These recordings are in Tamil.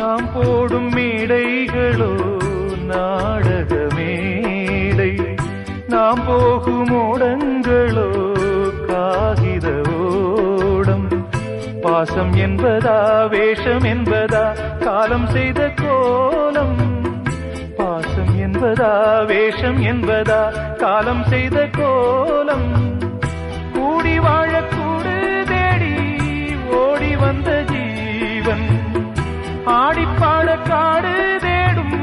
நாம் போடும் மேடைகளோ நாடக மேடை, நாம் போகும் ஓடங்களோ காகித ஓடம். பாசம் என்பதா வேஷம் என்பதா காலம் செய்த கோலம், பாசம் என்பதா வேஷம் என்பதா காலம் செய்த கோலம். கூடி வாழக்கூடு தேடி ஓடி வந்த ஜீவன், ஆடிப்பாட காடு தேடும்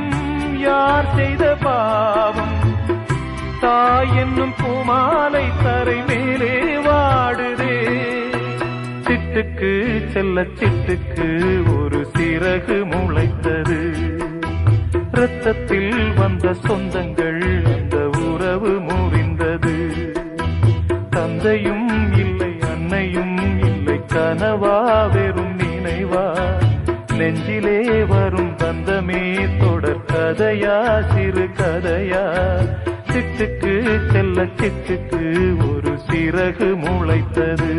யார் செய்த பாவம். தாய் என்னும் பூமாலை தரை மேலே வாடுதே, சிட்டுக்கு செல்ல சிட்டுக்கு ஒரு சிறகு முளைத்தது. இரத்தத்தில் வந்த சொந்தங்கள் அந்த உறவு முறிந்தது. தந்தையும் இல்லை அன்னையும் இல்லை, கனவா வெறும் நினைவா, நெஞ்சிலே வரும் பந்தமே தொடர் கதையா சிறு கதையா. சிட்டுக்கு செல்ல சிட்டுக்கு ஒரு சிறகு முளைத்தது.